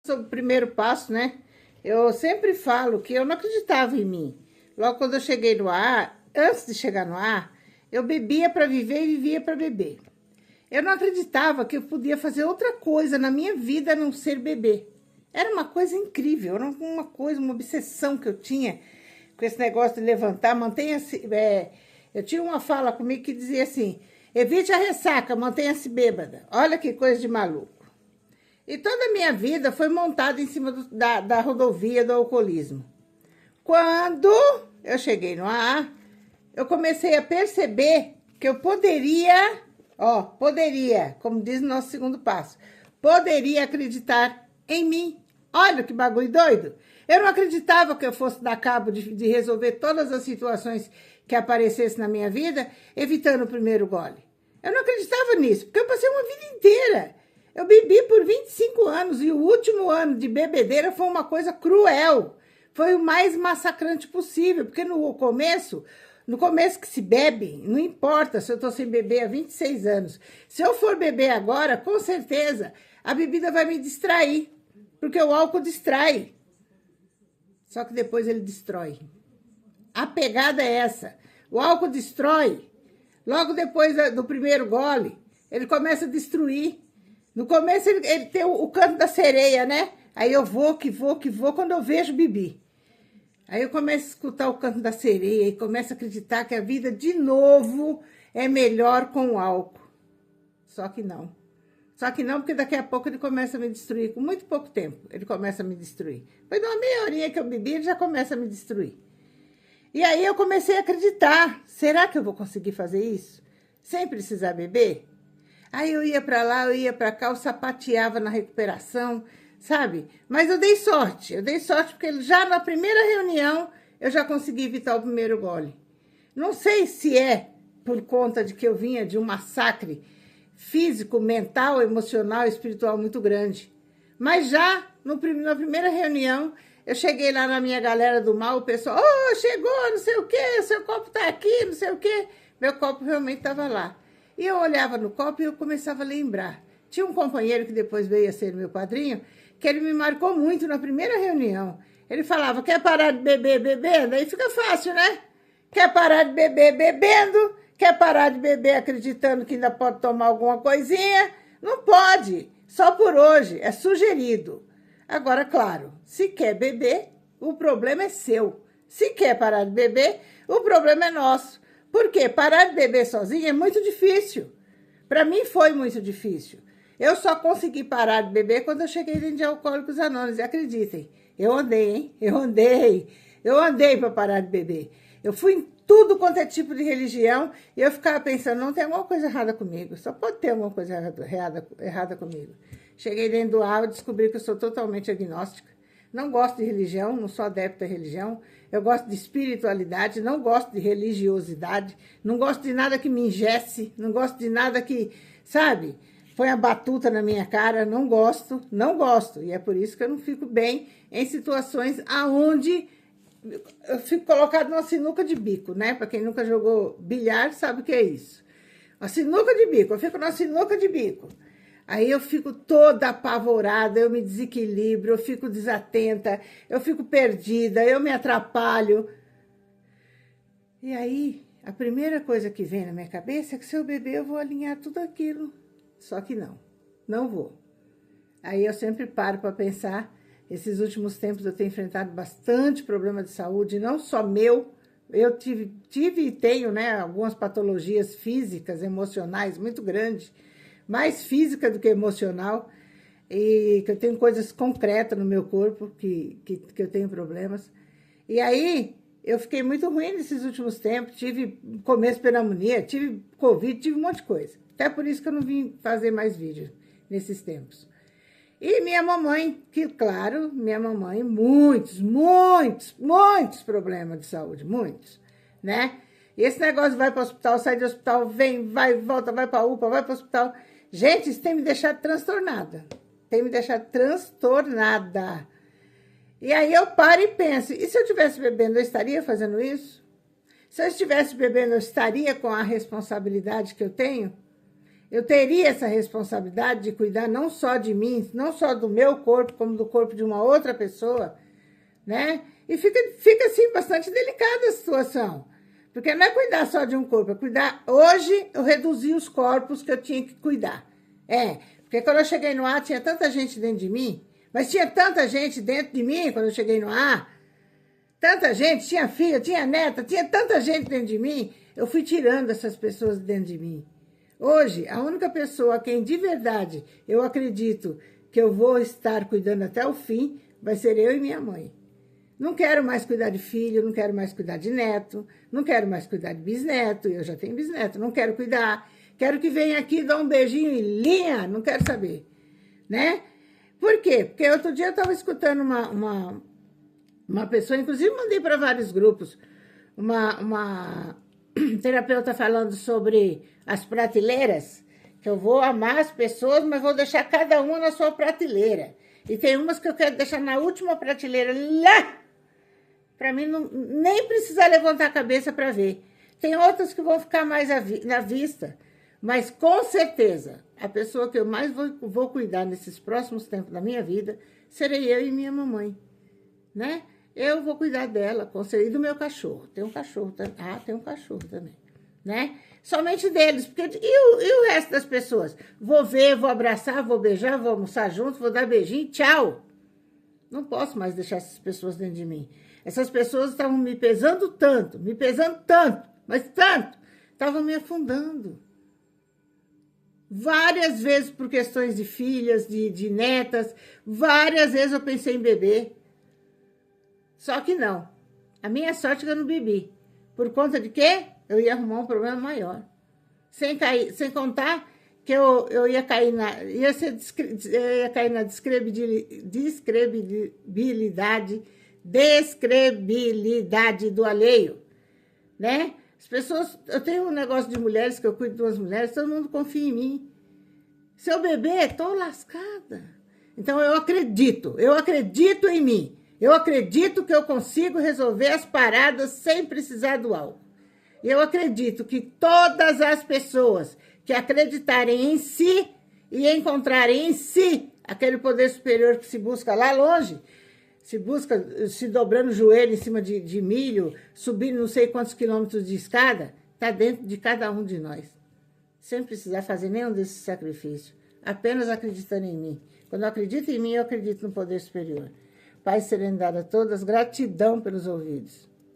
Sobre o primeiro passo, né? Eu sempre falo que eu não acreditava em mim. Logo quando eu cheguei no ar, antes de chegar no ar, eu bebia para viver e vivia para beber. Eu não acreditava que eu podia fazer outra coisa na minha vida a não ser beber. Era uma coisa incrível, era uma coisa, uma obsessão que eu tinha com esse negócio de levantar, mantenha-se. Eu tinha uma fala comigo que dizia assim: evite a ressaca, mantenha-se bêbada. Olha que coisa de maluco. E toda a minha vida foi montada em cima da rodovia do alcoolismo. Quando eu cheguei no AA, eu comecei a perceber que eu poderia, como diz o nosso segundo passo, poderia acreditar em mim. Olha que bagulho doido. Eu não acreditava que eu fosse dar cabo de resolver todas as situações que aparecessem na minha vida, evitando o primeiro gole. Eu não acreditava nisso, porque eu passei uma vida inteira. Eu bebi por 25 anos e o último ano de bebedeira foi uma coisa cruel. Foi o mais massacrante possível, porque no começo que se bebe, não importa se eu estou sem beber há 26 anos. Se eu for beber agora, com certeza, a bebida vai me distrair, porque o álcool distrai. Só que depois ele destrói. A pegada é essa. O álcool destrói. Logo depois do primeiro gole, ele começa a destruir. No começo ele tem o canto da sereia, né? Aí eu vou, quando eu vejo, bebi. Aí eu começo a escutar o canto da sereia e começo a acreditar que a vida, de novo, é melhor com o álcool. Só que não. Só que não, porque daqui a pouco ele começa a me destruir. Com muito pouco tempo, ele começa a me destruir. Foi de uma meia horinha que eu bebi, ele já começa a me destruir. E aí eu comecei a acreditar. Será que eu vou conseguir fazer isso? Sem precisar beber? Aí eu ia para lá, eu ia para cá, eu sapateava na recuperação, sabe? Mas eu dei sorte porque já na primeira reunião eu já consegui evitar o primeiro gole. Não sei se é por conta de que eu vinha de um massacre físico, mental, emocional, espiritual muito grande. Mas já na primeira reunião, eu cheguei lá na minha galera do mal, o pessoal, chegou, não sei o quê, seu copo tá aqui, não sei o quê. Meu copo realmente estava lá. E eu olhava no copo e eu começava a lembrar. Tinha um companheiro que depois veio a ser meu padrinho, que ele me marcou muito na primeira reunião. Ele falava, quer parar de beber bebendo? Aí fica fácil, né? Quer parar de beber bebendo? Quer parar de beber acreditando que ainda pode tomar alguma coisinha? Não pode, só por hoje, é sugerido. Agora, claro, se quer beber, o problema é seu. Se quer parar de beber, o problema é nosso. Porque parar de beber sozinha é muito difícil. Para mim foi muito difícil. Eu só consegui parar de beber quando eu cheguei dentro de Alcoólicos Anônimos. E acreditem, eu andei, hein? Eu andei para parar de beber. Eu fui em tudo quanto é tipo de religião e eu ficava pensando, não tem alguma coisa errada comigo. Só pode ter alguma coisa errada comigo. Cheguei dentro do ar e descobri que eu sou totalmente agnóstica. Não gosto de religião, não sou adepta à religião. Eu gosto de espiritualidade, não gosto de religiosidade, não gosto de nada que me engesse, não gosto de nada que, sabe, põe a batuta na minha cara, não gosto. E é por isso que eu não fico bem em situações aonde eu fico colocado numa sinuca de bico, né? Para quem nunca jogou bilhar, sabe o que é isso. Uma sinuca de bico, eu fico numa sinuca de bico. Aí eu fico toda apavorada, eu me desequilibro, eu fico desatenta, eu fico perdida, eu me atrapalho. E aí, a primeira coisa que vem na minha cabeça é que se eu beber, eu vou alinhar tudo aquilo. Só que não vou. Aí eu sempre paro para pensar, esses últimos tempos eu tenho enfrentado bastante problema de saúde, não só meu, eu tive e tenho, né, algumas patologias físicas, emocionais muito grandes, mais física do que emocional, e que eu tenho coisas concretas no meu corpo, que eu tenho problemas. E aí, eu fiquei muito ruim nesses últimos tempos, tive começo de pneumonia, tive Covid, tive um monte de coisa. Até por isso que eu não vim fazer mais vídeos nesses tempos. E minha mamãe, que claro, muitos problemas de saúde, muitos, né? E esse negócio vai para o hospital, sai do hospital, vem, vai, volta, vai para a UPA, vai para o hospital. Gente, isso tem me deixado transtornada. E aí eu paro e penso, e se eu estivesse bebendo, eu estaria fazendo isso? Se eu estivesse bebendo, eu estaria com a responsabilidade que eu tenho? eu teria essa responsabilidade de cuidar não só de mim, não só do meu corpo, como do corpo de uma outra pessoa, né? E fica assim, bastante delicada a situação. Porque não é cuidar só de um corpo, é cuidar... Hoje, eu reduzi os corpos que eu tinha que cuidar. Porque quando eu cheguei no ar, tinha tanta gente dentro de mim, mas tinha tanta gente dentro de mim quando eu cheguei no ar, tanta gente, tinha filha, tinha neta, tinha tanta gente dentro de mim, eu fui tirando essas pessoas dentro de mim. Hoje, a única pessoa a quem de verdade eu acredito que eu vou estar cuidando até o fim vai ser eu e minha mãe. Não quero mais cuidar de filho, não quero mais cuidar de neto, não quero mais cuidar de bisneto, eu já tenho bisneto, não quero cuidar. Quero que venha aqui e dê um beijinho e linha, não quero saber, né? Por quê? Porque outro dia eu estava escutando uma pessoa, inclusive mandei para vários grupos, uma terapeuta falando sobre as prateleiras, que eu vou amar as pessoas, mas vou deixar cada uma na sua prateleira. E tem umas que eu quero deixar na última prateleira, lá, para mim não, nem precisar levantar a cabeça para ver. Tem outras que vão ficar mais na vista, mas com certeza, a pessoa que eu mais vou cuidar nesses próximos tempos da minha vida serei eu e minha mamãe, né? Eu vou cuidar dela, com certeza, e do meu cachorro. Tem um cachorro também. Tem um cachorro também, né? Somente deles, porque e o resto das pessoas? Vou ver, vou abraçar, vou beijar, vou almoçar junto, vou dar beijinho, tchau. Não posso mais deixar essas pessoas dentro de mim. Essas pessoas estavam me pesando tanto, mas tanto, estavam me afundando. Várias vezes por questões de filhas, de netas, várias vezes eu pensei em beber. Só que não. A minha sorte é que eu não bebi. Por conta de quê? Eu ia arrumar um problema maior. Sem contar que eu ia cair na descredibilidade do alheio, né? As pessoas, eu tenho um negócio de mulheres, que eu cuido de duas mulheres, todo mundo confia em mim. Se eu beber, estou lascada. Então eu acredito em mim. Eu acredito que eu consigo resolver as paradas sem precisar do álcool. E eu acredito que todas as pessoas que acreditarem em si e encontrarem em si aquele poder superior que se busca lá longe, se dobrando o joelho em cima de milho, subindo não sei quantos quilômetros de escada, está dentro de cada um de nós. Sem precisar fazer nenhum desses sacrifícios, apenas acreditando em mim. Quando eu acredito em mim, eu acredito no poder superior. Pai, serenidade a todas, gratidão pelos ouvidos.